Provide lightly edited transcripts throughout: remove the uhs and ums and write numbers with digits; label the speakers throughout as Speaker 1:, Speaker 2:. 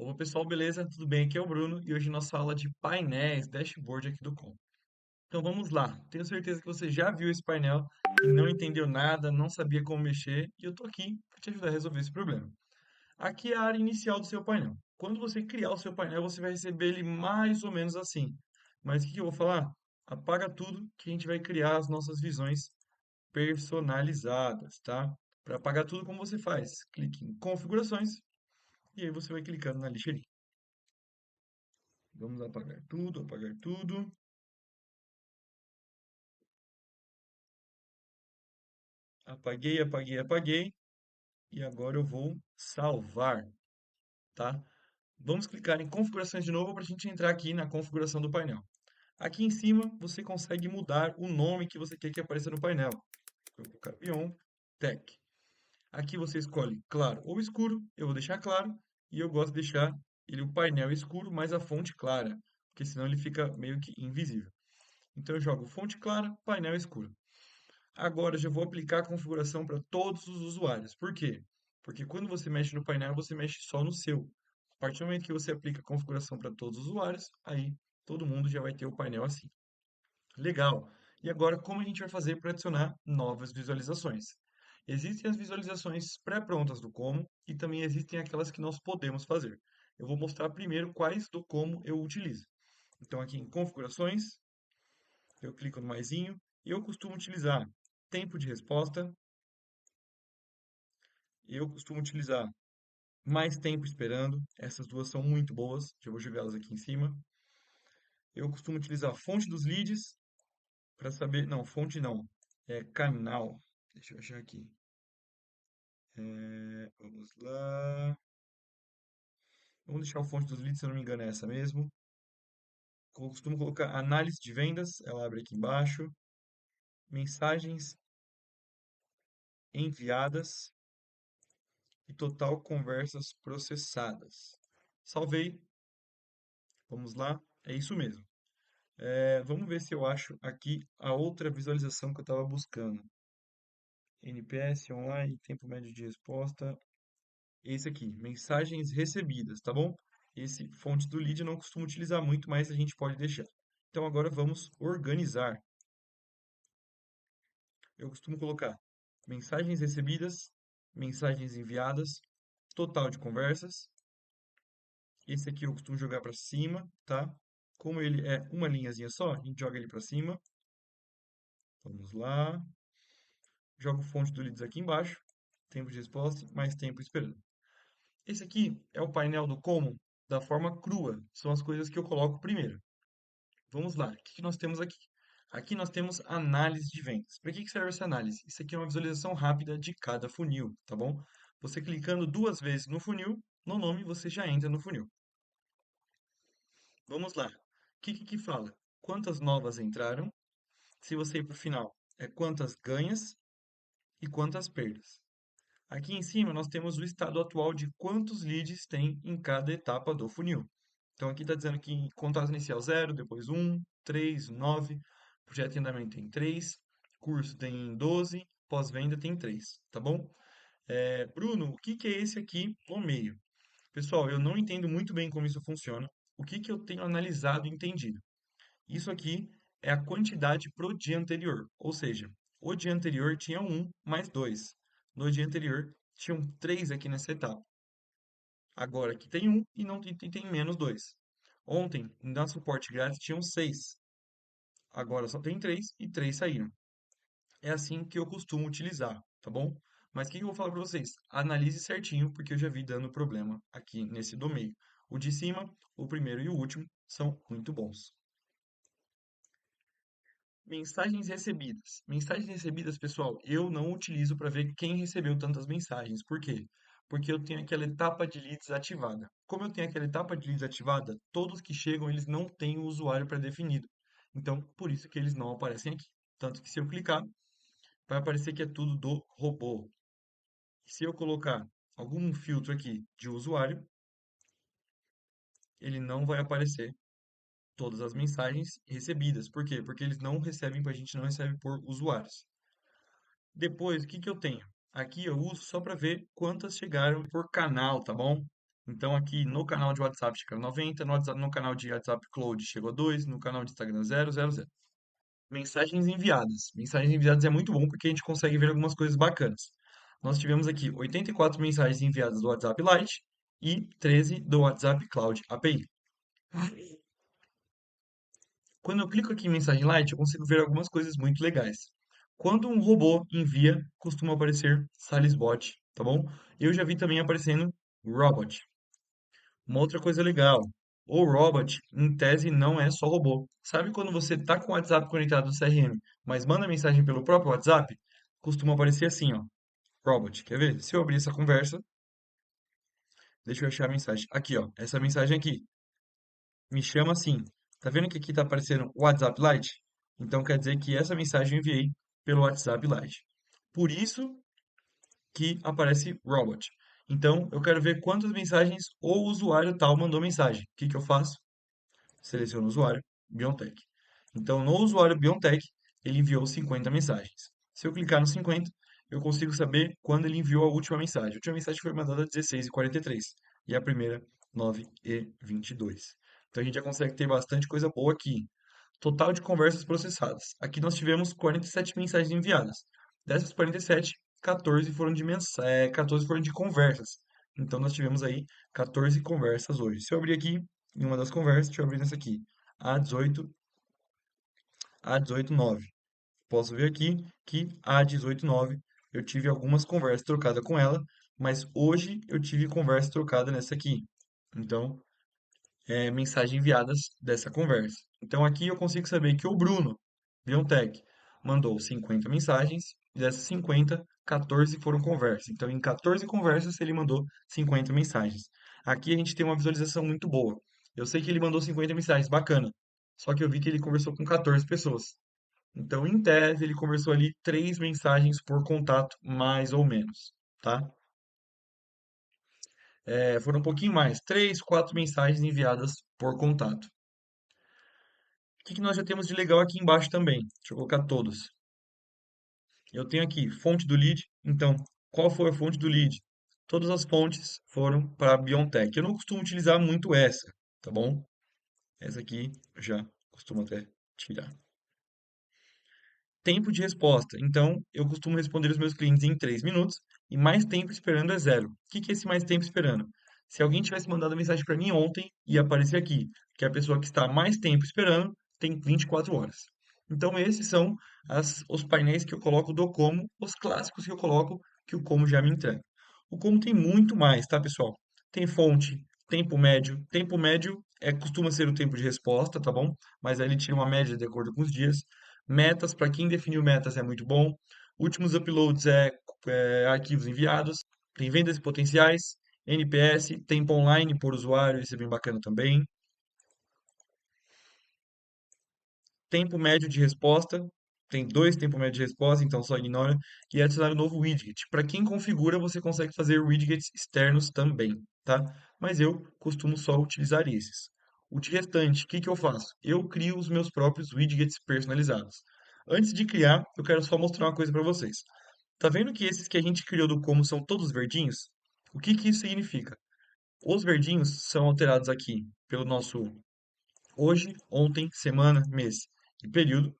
Speaker 1: Olá pessoal, beleza? Tudo bem? Aqui é o Bruno e hoje nossa aula de painéis, dashboard aqui do Com. Então vamos lá. Tenho certeza que você já viu esse painel e não entendeu nada, não sabia como mexer e eu tô aqui para te ajudar a resolver esse problema. Aqui é a área inicial do seu painel. Quando você criar o seu painel, você vai receber ele mais ou menos assim. Mas o que eu vou falar? Apaga tudo que a gente vai criar as nossas visões personalizadas, tá? Para apagar tudo, como você faz? Clique em configurações e aí você vai clicando na lixeirinha. Vamos apagar tudo, apagar tudo. Apaguei, apaguei, apaguei. E agora eu vou salvar, tá? Vamos clicar em configurações de novo para a gente entrar aqui na configuração do painel. Aqui em cima você consegue mudar o nome que você quer que apareça no painel. Eu vou colocar Bion Tech. Aqui você escolhe claro ou escuro. Eu vou deixar claro. E eu gosto de deixar ele o painel escuro, mas a fonte clara. Porque senão ele fica meio que invisível. Então eu jogo fonte clara, painel escuro. Agora já vou aplicar a configuração para todos os usuários. Por quê? Porque quando você mexe no painel, você mexe só no seu. A partir do momento que você aplica a configuração para todos os usuários, aí todo mundo já vai ter o painel assim. Legal. E agora, como a gente vai fazer para adicionar novas visualizações? Existem as visualizações pré-prontas do como e também existem aquelas que nós podemos fazer. Eu vou mostrar primeiro quais do como eu utilizo. Então, aqui em configurações, eu clico no maisinho e eu costumo utilizar tempo de resposta. Eu costumo utilizar mais tempo esperando. Essas duas são muito boas. Já vou jogá-las aqui em cima. Eu costumo utilizar fonte dos leads para saber. Não, fonte não. É canal. Deixa eu achar aqui. Vamos lá. Vamos deixar o fonte dos leads, se eu não me engano, é essa mesmo. Eu costumo colocar análise de vendas. Ela abre aqui embaixo. Mensagens enviadas e total conversas processadas. Salvei. Vamos lá. É isso mesmo. Vamos ver se eu acho aqui a outra visualização que eu estava buscando. NPS online, tempo médio de resposta. Esse aqui, mensagens recebidas, tá bom? Esse fonte do lead eu não costumo utilizar muito, mas a gente pode deixar. Então agora vamos organizar. Eu costumo colocar mensagens recebidas, mensagens enviadas, total de conversas. Esse aqui eu costumo jogar para cima, tá? Como ele é uma linhazinha só, a gente joga ele para cima. Vamos lá. Jogo fonte do leads aqui embaixo, tempo de resposta, mais tempo esperando. Esse aqui é o painel do como da forma crua, são as coisas que eu coloco primeiro. Vamos lá, o que que nós temos aqui? Aqui nós temos análise de vendas. Para que que serve essa análise? Isso aqui é uma visualização rápida de cada funil, tá bom? Você clicando duas vezes no funil, no nome, você já entra no funil. Vamos lá. O que fala? Quantas novas entraram? Se você ir para o final, é quantas ganhas e quantas perdas. Aqui em cima nós temos o estado atual de quantos leads tem em cada etapa do funil. Então aqui está dizendo que contato inicial 0, depois 1, 3, 9, projeto em andamento tem 3, curso tem 12, pós-venda tem 3, tá bom? Bruno, o que que é esse aqui no meio? Pessoal, eu não entendo muito bem como isso funciona. O que que eu tenho analisado e entendido? Isso aqui é a quantidade pro dia anterior, ou seja, o dia anterior tinha um mais 2. No dia anterior tinham 3 aqui nessa etapa. Agora aqui tem um e não tem menos 2. Ontem, na suporte grátis, tinham 6. Agora só tem 3 e 3 saíram. É assim que eu costumo utilizar, tá bom? Mas o que eu vou falar para vocês? Analise certinho, porque eu já vi dando problema aqui nesse do meio. O de cima, o primeiro e o último são muito bons. Mensagens recebidas. Mensagens recebidas, pessoal, eu não utilizo para ver quem recebeu tantas mensagens. Por quê? Porque eu tenho aquela etapa de leads ativada. Como eu tenho aquela etapa de leads ativada, todos que chegam, eles não têm o usuário pré-definido. Então, por isso que eles não aparecem aqui. Tanto que se eu clicar, vai aparecer que é tudo do robô. Se eu colocar algum filtro aqui de usuário, ele não vai aparecer todas as mensagens recebidas. Por quê? Porque eles não recebem, a gente não recebe por usuários. Depois, o que que eu tenho? Aqui eu uso só para ver quantas chegaram por canal, tá bom? Então aqui no canal de WhatsApp chegou 90, no canal de WhatsApp Cloud chegou 2, no canal de Instagram 0, 0, 0. Mensagens enviadas. Mensagens enviadas é muito bom porque a gente consegue ver algumas coisas bacanas. Nós tivemos aqui 84 mensagens enviadas do WhatsApp Lite e 13 do WhatsApp Cloud API. Quando eu clico aqui em mensagem Lite, eu consigo ver algumas coisas muito legais. Quando um robô envia, costuma aparecer Salisbot, tá bom? Eu já vi também aparecendo Robot. Uma outra coisa legal, o Robot, em tese, não é só robô. Sabe quando você tá com o WhatsApp conectado no CRM, mas manda mensagem pelo próprio WhatsApp? Costuma aparecer assim, ó, Robot. Quer ver? Se eu abrir essa conversa, deixa eu achar a mensagem. Aqui, ó, essa mensagem aqui. Me chama assim. Tá vendo que aqui tá aparecendo WhatsApp Lite? Então quer dizer que essa mensagem eu enviei pelo WhatsApp Lite. Por isso que aparece Robot. Então eu quero ver quantas mensagens o usuário tal mandou mensagem. O que que eu faço? Seleciono o usuário, BioNTech. Então no usuário BioNTech, ele enviou 50 mensagens. Se eu clicar no 50, eu consigo saber quando ele enviou a última mensagem. A última mensagem foi mandada às 16h43 e a primeira 9h22. Então a gente já consegue ter bastante coisa boa aqui. Total de conversas processadas. Aqui nós tivemos 47 mensagens enviadas. Dessas 47, 14 foram de 14 foram de conversas. Então nós tivemos aí 14 conversas hoje. Se eu abrir aqui em uma das conversas, deixa eu abrir nessa aqui. A18, A18.9. Posso ver aqui que A18.9 eu tive algumas conversas trocadas com ela, mas hoje eu tive conversa trocada nessa aqui. Então, mensagens enviadas dessa conversa. Então aqui eu consigo saber que o Bruno, Biontech, mandou 50 mensagens e dessas 50, 14 foram conversas. Então em 14 conversas ele mandou 50 mensagens. Aqui a gente tem uma visualização muito boa. Eu sei que ele mandou 50 mensagens, bacana. Só que eu vi que ele conversou com 14 pessoas. Então, em tese, ele conversou ali 3 mensagens por contato, mais ou menos, tá? Foram um pouquinho mais, 3, 4 mensagens enviadas por contato. O que que nós já temos de legal aqui embaixo também? Deixa eu colocar todos. Eu tenho aqui fonte do lead. Então, qual foi a fonte do lead? Todas as fontes foram para a BioNTech. Eu não costumo utilizar muito essa, tá bom? Essa aqui eu já costumo até tirar. Tempo de resposta. Então, eu costumo responder os meus clientes em 3 minutos e mais tempo esperando é zero. O que que é esse mais tempo esperando? Se alguém tivesse mandado mensagem para mim ontem, ia aparecer aqui que a pessoa que está mais tempo esperando tem 24 horas. Então, esses são os painéis que eu coloco do Como, os clássicos que eu coloco que o Como já me entrega. O Como tem muito mais, tá, pessoal? Tem fonte, tempo médio. Tempo médio costuma ser o tempo de resposta, tá bom? Mas aí ele tira uma média de acordo com os dias. Metas, para quem definiu metas é muito bom. Últimos uploads arquivos enviados. Tem vendas e potenciais, NPS, tempo online por usuário, isso é bem bacana também. Tempo médio de resposta, tem 2 tempo médio de resposta, então só ignora. E adicionar um novo widget. Para quem configura, você consegue fazer widgets externos também, tá? Mas eu costumo só utilizar esses. O de restante, o que que eu faço? Eu crio os meus próprios widgets personalizados. Antes de criar, eu quero só mostrar uma coisa para vocês. Tá vendo que esses que a gente criou do como são todos verdinhos? O que que isso significa? Os verdinhos são alterados aqui pelo nosso hoje, ontem, semana, mês e período.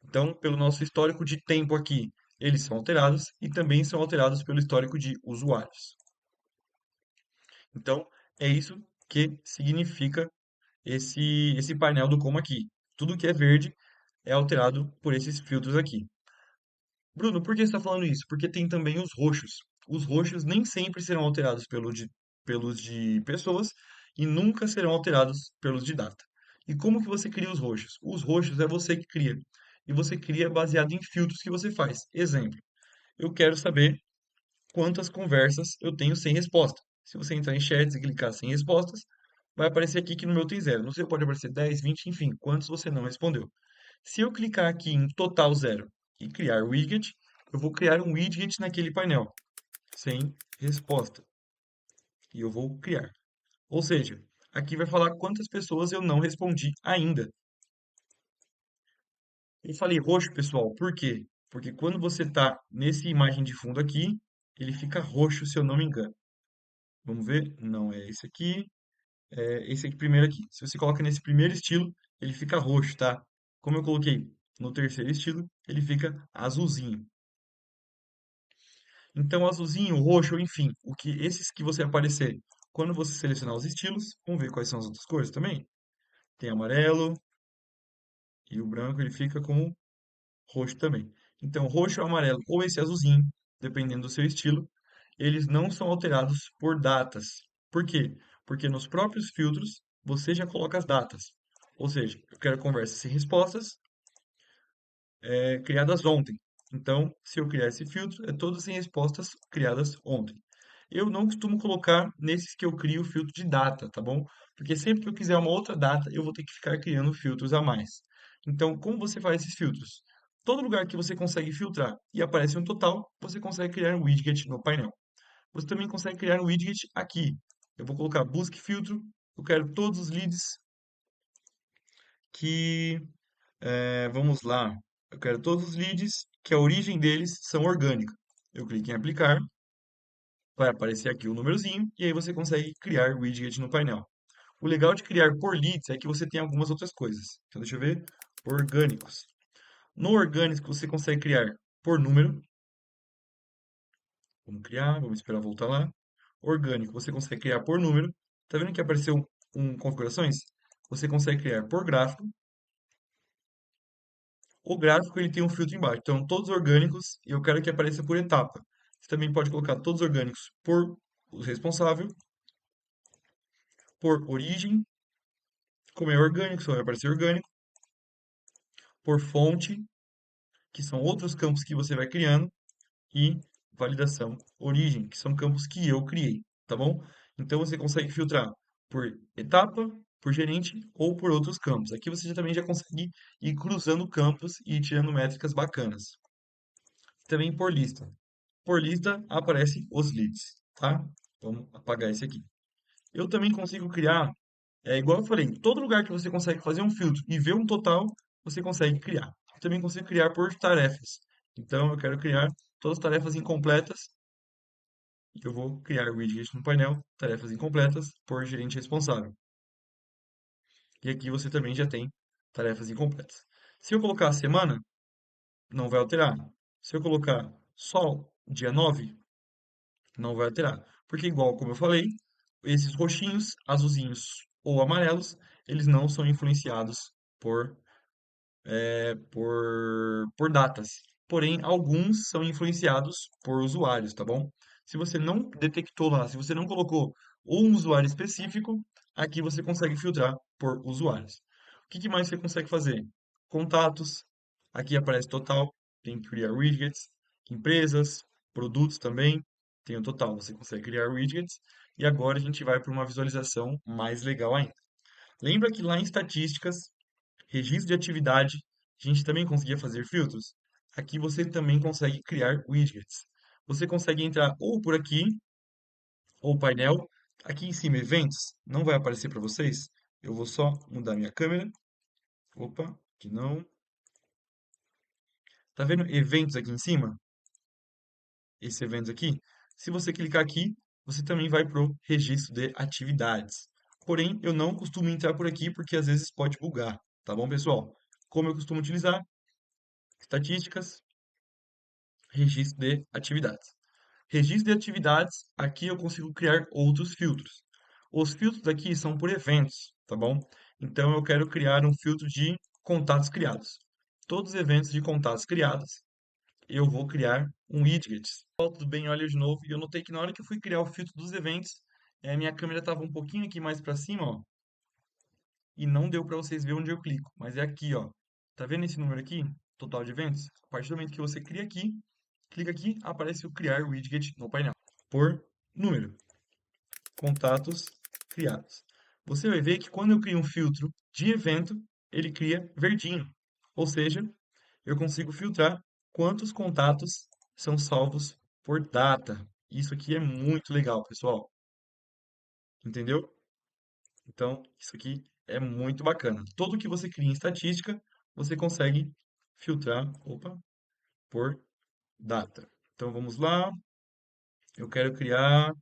Speaker 1: Então, pelo nosso histórico de tempo aqui, eles são alterados e também são alterados pelo histórico de usuários. Então, é isso que significa esse painel do como aqui. Tudo que é verde é alterado por esses filtros aqui. Bruno, por que você está falando isso? Porque tem também os roxos. Os roxos nem sempre serão alterados pelos de pessoas e nunca serão alterados pelos de data. E como que você cria os roxos? Os roxos é você que cria. E você cria baseado em filtros que você faz. Exemplo, eu quero saber quantas conversas eu tenho sem resposta. Se você entrar em chats e clicar sem respostas, vai aparecer aqui que no meu tem zero. No seu pode aparecer 10, 20, enfim, quantos você não respondeu. Se eu clicar aqui em total zero e criar widget, eu vou criar um widget naquele painel, sem resposta. E eu vou criar. Ou seja, aqui vai falar quantas pessoas eu não respondi ainda. Eu falei roxo, pessoal, por quê? Porque quando você está nessa imagem de fundo aqui, ele fica roxo, se eu não me engano. Vamos ver? Não é esse aqui. É esse aqui primeiro aqui. Se você coloca nesse primeiro estilo, ele fica roxo, tá? Como eu coloquei no terceiro estilo, ele fica azulzinho. Então, azulzinho, roxo, enfim, o que esses que você aparecer quando você selecionar os estilos, vamos ver quais são as outras cores também. Tem amarelo e o branco ele fica com roxo também. Então, roxo, amarelo ou esse azulzinho, dependendo do seu estilo, eles não são alterados por datas. Por quê? Porque nos próprios filtros você já coloca as datas. Ou seja, eu quero conversas sem respostas, criadas ontem. Então, se eu criar esse filtro, é todas em respostas criadas ontem. Eu não costumo colocar nesses que eu crio o filtro de data, tá bom? Porque sempre que eu quiser uma outra data, eu vou ter que ficar criando filtros a mais. Então, como você faz esses filtros? Todo lugar que você consegue filtrar e aparece um total, você consegue criar um widget no painel. Você também consegue criar um widget aqui. Eu vou colocar busque filtro. Eu quero todos os leads que vamos lá. Eu quero todos os leads que a origem deles são orgânica. Eu clico em aplicar, vai aparecer aqui o númerozinho e aí você consegue criar o widget no painel. O legal de criar por leads é que você tem algumas outras coisas. Então deixa eu ver. Orgânicos. No orgânico você consegue criar por número. Vamos criar, vamos esperar voltar lá. Orgânico, você consegue criar por número. Tá vendo que apareceu configurações? Você consegue criar por gráfico. O gráfico ele tem um filtro embaixo. Então, todos orgânicos, e eu quero que apareça por etapa. Você também pode colocar todos orgânicos por o responsável, por origem, como é orgânico, só vai aparecer orgânico, por fonte, que são outros campos que você vai criando, e validação origem, que são campos que eu criei, tá bom? Então você consegue filtrar por etapa, por gerente ou por outros campos. Aqui você também já consegue ir cruzando campos e ir tirando métricas bacanas. Também por lista. Por lista aparecem os leads, tá? Vamos apagar esse aqui. Eu também consigo criar, igual eu falei, todo lugar que você consegue fazer um filtro e ver um total, você consegue criar. Eu também consigo criar por tarefas. Então eu quero criar todas as tarefas incompletas e eu vou criar o widget no painel, tarefas incompletas, por gerente responsável. E aqui você também já tem tarefas incompletas. Se eu colocar a semana, não vai alterar. Se eu colocar só dia 9, não vai alterar. Porque, igual como eu falei, esses roxinhos, azulzinhos ou amarelos, eles não são influenciados por por datas. Porém, alguns são influenciados por usuários, tá bom? Se você não detectou lá, se você não colocou um usuário específico, aqui você consegue filtrar por usuários. O que mais você consegue fazer? Contatos, aqui aparece total, tem que criar widgets, empresas, produtos também, tem o total, você consegue criar widgets. E agora a gente vai para uma visualização mais legal ainda. Lembra que lá em estatísticas registro de atividade, a gente também conseguia fazer filtros. Aqui você também consegue criar widgets. Você consegue entrar ou por aqui, ou painel. Aqui em cima, eventos, não vai aparecer para vocês. Eu vou só mudar minha câmera. Opa, que não. Tá vendo eventos aqui em cima? Esse eventos aqui. Se você clicar aqui, você também vai para o registro de atividades. Porém, eu não costumo entrar por aqui porque às vezes pode bugar. Tá bom, pessoal? Como eu costumo utilizar? Estatísticas, registro de atividades. Registro de atividades, aqui eu consigo criar outros filtros. Os filtros aqui são por eventos, tá bom? Então eu quero criar um filtro de contatos criados. Todos os eventos de contatos criados, eu vou criar um widget. Tudo bem, olha de novo. E eu notei que na hora que eu fui criar o filtro dos eventos, minha câmera estava um pouquinho aqui mais para cima, ó, e não deu para vocês verem onde eu clico. Mas é aqui, ó. Tá vendo esse número aqui? Total de eventos? A partir do momento que você cria aqui, clica aqui, aparece o criar widget no painel. Por número, contatos criados. Você vai ver que quando eu crio um filtro de evento, ele cria verdinho. Ou seja, eu consigo filtrar quantos contatos são salvos por data. Isso aqui é muito legal, pessoal. Entendeu? Então, isso aqui é muito bacana. Tudo que você cria em estatística, você consegue filtrar, opa, por data. Então, vamos lá. Eu quero criar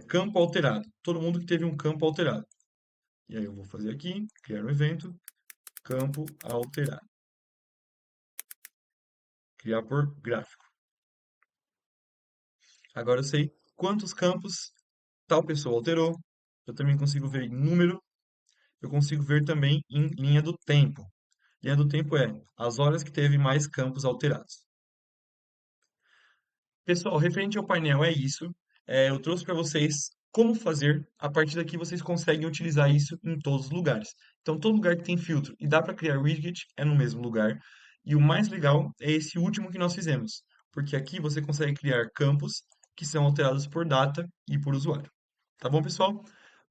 Speaker 1: Campo alterado. Todo mundo que teve um campo alterado. E aí eu vou fazer aqui, criar um evento, campo alterado. Criar por gráfico. Agora eu sei quantos campos tal pessoa alterou. Eu também consigo ver em número. Eu consigo ver também em linha do tempo. Linha do tempo é as horas que teve mais campos alterados. Pessoal, referente ao painel é isso. Eu trouxe para vocês como fazer. A partir daqui vocês conseguem utilizar isso em todos os lugares. Então, todo lugar que tem filtro e dá para criar widget é no mesmo lugar. E o mais legal é esse último que nós fizemos, porque aqui você consegue criar campos que são alterados por data e por usuário. Tá bom, pessoal?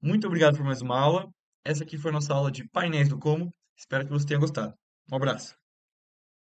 Speaker 1: Muito obrigado por mais uma aula. Essa aqui foi a nossa aula de painéis do Como. Espero que você tenha gostado. Um abraço.